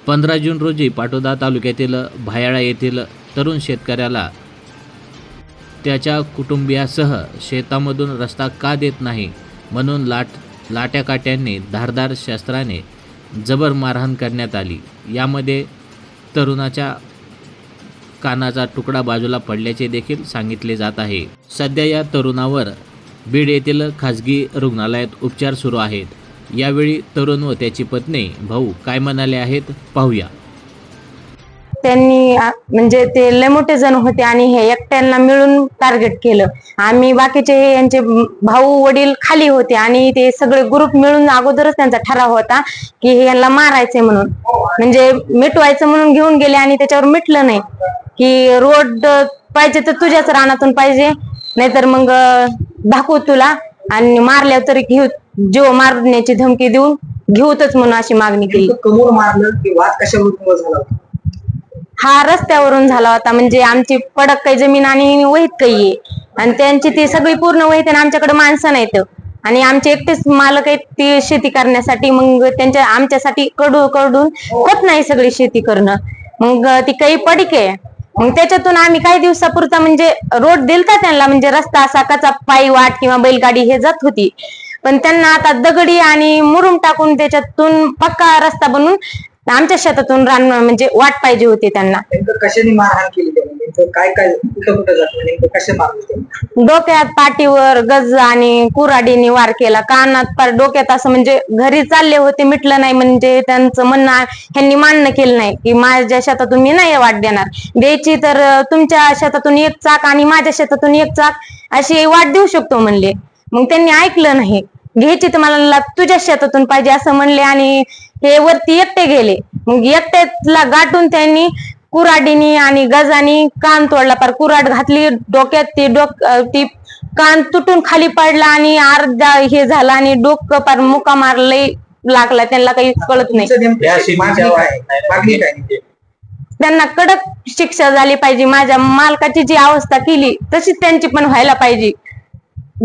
15 जून रोजी पाटोदा तालुक्यातील भायाळा येथील तरुण शेतकऱ्याला त्याच्या कुटुंबियासह शेतामधून रस्ता का देत नाही म्हणून लाट्याकाट्यांनी धारदार शस्त्राने जबर मारहाण करण्यात आली। यामध्ये तरुणाच्या कानाचा तुकडा बाजूला पडल्याचे देखील सांगितले जात आहे। सध्या या तरुणावर बीड येथील खाजगी रुग्णालयात उपचार सुरू आहेत। यावेळी तरुण व त्याची पत्नी भाऊ काय म्हणाले आहेत पाहूया। त्यांनी म्हणजे ते लय मोठे जण होते आणि हे एकट्यांना मिळून टार्गेट केलं। आम्ही बाकीचे यांचे भाऊ वडील खाली होते आणि ते सगळे ग्रुप मिळून अगोदरच त्यांचा ठराव होता की हे यांना मारायचे म्हणून, म्हणजे मिटवायचं म्हणून घेऊन गेले आणि त्याच्यावर मिटलं नाही की रोड पाहिजे तर तुझ्याच रानातून पाहिजे, नाहीतर मग दाखवू तुला आणि मारल्यावर तरी घेऊ, जीव मारण्याची धमकी देऊन घेऊतच म्हणून अशी मागणी केली। कमोर मारलं की वाद कशामुळे झाला होता? हा रस्त्यावरून झाला होता, म्हणजे आमची पडक काही जमीन आणि वहीत काही आहे आणि त्यांची ती सगळी पूर्ण वहीत आणि आमच्याकडे माणसं नाहीत आणि आमचे एकटेच मालक आहेत ती शेती करण्यासाठी। मग त्यांच्या आमच्यासाठी कडून होत नाही सगळी शेती करणं, मग ती काही पडीक आहे। मग त्याच्यातून आम्ही काही दिवसापुरता म्हणजे रोड दिलता त्यांना, म्हणजे रस्ता असा कचा पायी वाट किंवा बैलगाडी हे जात होती, पण त्यांना आता दगडी आणि मुरुम टाकून त्याच्यातून पक्का रस्ता बनवून आमच्या शेतातून रान म्हणजे वाट पाहिजे होती त्यांना। कशाने मारहाण केली त्यांनी? काय काय कुठं कुठं जात नेमकं कसे मारले? डोक्यात, पाठीवर गज आणि कुऱ्हाडीने वार केला, कानात पार डोक्यात असं, म्हणजे घरी चालले होते मिटलं नाही, म्हणजे त्यांचं म्हणणं ह्यांनी मान्य केलं नाही की माझ्या शेतातून मी नाही वाट देणार, द्यायची तर तुमच्या शेतातून एक चाक आणि माझ्या शेतातून एक चाक अशी वाट देऊ शकतो म्हणले। मग त्यांनी ऐकलं नाही, घ्यायची तर मला तुझ्या शेतातून पाहिजे असं म्हणले आणि हे वरती एकटे गेले। मग एकट्याला गाठून त्यांनी कुऱ्हाडीनी आणि गजानी कान तोडला, पार कुऱ्हाड घातली डोक्यात, ती कान तुटून खाली पडला आणि अर्धा हे झाला आणि डोकं पार मुका मारले लागला, त्यांना काही कळत नाही। त्यांना कडक शिक्षा झाली पाहिजे, माझ्या मालकाची जी अवस्था केली तशीच त्यांची पण व्हायला पाहिजे।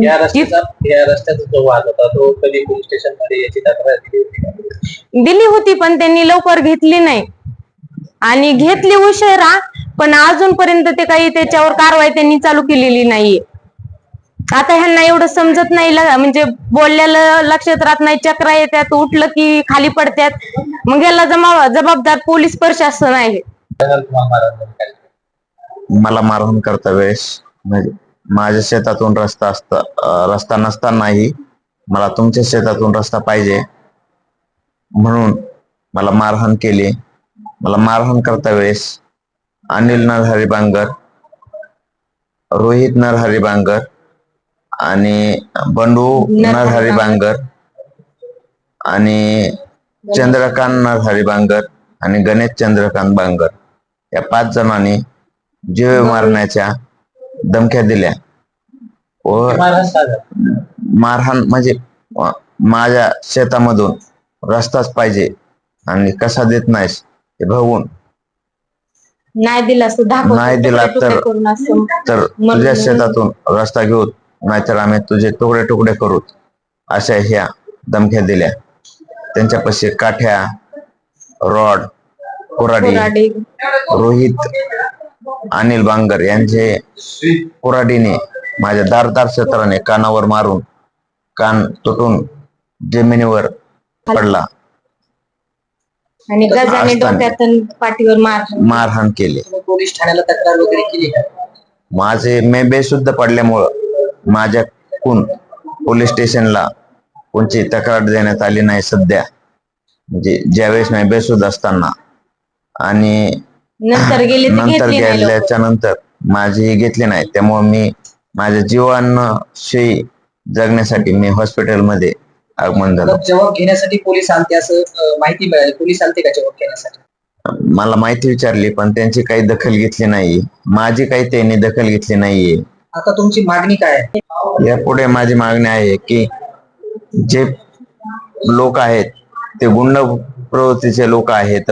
या रस्त्याचा जो वाद होता तो कधी पोलीस स्टेशन मध्ये याची तक्रार दिली होती, पण त्यांनी लवकर घेतली नाही आणि घेतली उशिरा, पण अजूनपर्यंत ते काही त्याच्यावर कारवाई त्यांनी चालू केलेली नाहीये। आता ह्यांना एवढं समजत नाही, म्हणजे बोललेलं लक्षात राहत नाही, चक्रा येतात, उठलं की खाली पडतात, मग याला जबाबदार पोलीस प्रशासन आहे। मला मारहाण करता वेळेस माझ्या शेतातून रस्ता नसतानाही मला तुमच्या शेतातून रस्ता पाहिजे म्हणून मला मारहाण केली। मला मारहाण करता वेळेस अनिल नरहरी बांगर, रोहित नरहरी बांगर आणि बंडू नरहरी बांगर आणि चंद्रकांत नरहरी बांगर आणि गणेश चंद्रकांत बांगर या 5 जणांनी जीव मारण्याच्या धमक्या दिल्या व मारहाण म्हणजे माझ्या शेतामधून रस्ताच पाहिजे आणि कसा देत नाहीस हे बघून, नाही दिला तर तुझ्या शेतातून रस्ता घेऊ, नाहीतर आम्ही तुझे तुकडे तुकडे करू, अशा ह्या धमक्या दिल्या। त्यांच्यापाशी काठ्या, रॉड, कुऱ्हाडी, रोहित अनिल बांगर यांचे कुऱ्हाडीने माझ्या धारदार शस्त्राने कानावर मारून कान तुटून जमिनीवर पडला आणि गजाने डोक्यात पाठीवर मारहाण केली। पोलीस ठाण्याला तक्रार वगैरे केली का? मी बेशुद्ध पडल्यामुळं माझ्याकडून पोलीस स्टेशनला कोणची तक्रार देण्यात आली नाही सध्या, म्हणजे ज्यावेळेस मी बेशुद्ध असताना, आणि नंतर गेल्याच्या नंतर माझी घेतली नाही, त्यामुळे मी माझ्या जीवांशी जगण्यासाठी मी हॉस्पिटलमध्ये आगमन झालो। जबाब घेण्यासाठी पोलीस आलते असं माहिती मिळाली, पोलीस आलते का जबाब घेण्यासाठी? मला माहिती विचारली पण त्यांची काही दखल घेतली नाही, माझी काही त्यांनी दखल घेतली नाहीये। आता तुमची मागणी काय आहे? यापुढे माझी मागणी आहे की जे लोक आहेत ते गुंड प्रवृत्तीचे लोक आहेत,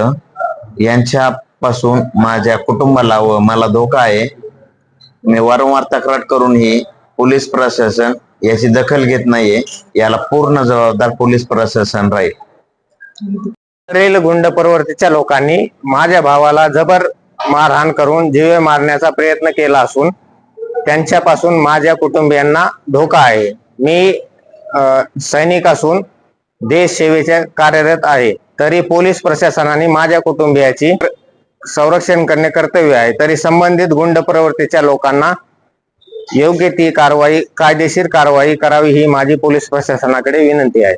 यांच्यापासून माझ्या कुटुंबाला व मला धोका आहे। मी वारंवार तक्रार करूनही पोलीस प्रशासन याची दखल घेत नाहीये, याला पूर्ण जबाबदार पोलीस प्रशासन राहील। रेल गुंड प्रवृत्तीच्या लोकांनी माझ्या भावाला जबर मारहाण करून जीवे मारण्याचा प्रयत्न केला असून त्यांच्यापासून माझ्या कुटुंबियांना धोका आहे. मी सैनिक असून देश सेवेच्या कार्यरत आहे. तरी पोलीस प्रशासनाने माझ्या कुटुंबियाची संरक्षण करणे कर्तव्य आहे. तरी संबंधित गुंड प्रवृत्तीच्या लोकांना योग्य ती कारवाई, कायदेशीर कारवाई करावी ही माझी पोलीस प्रशासनाकडे विनंती आहे.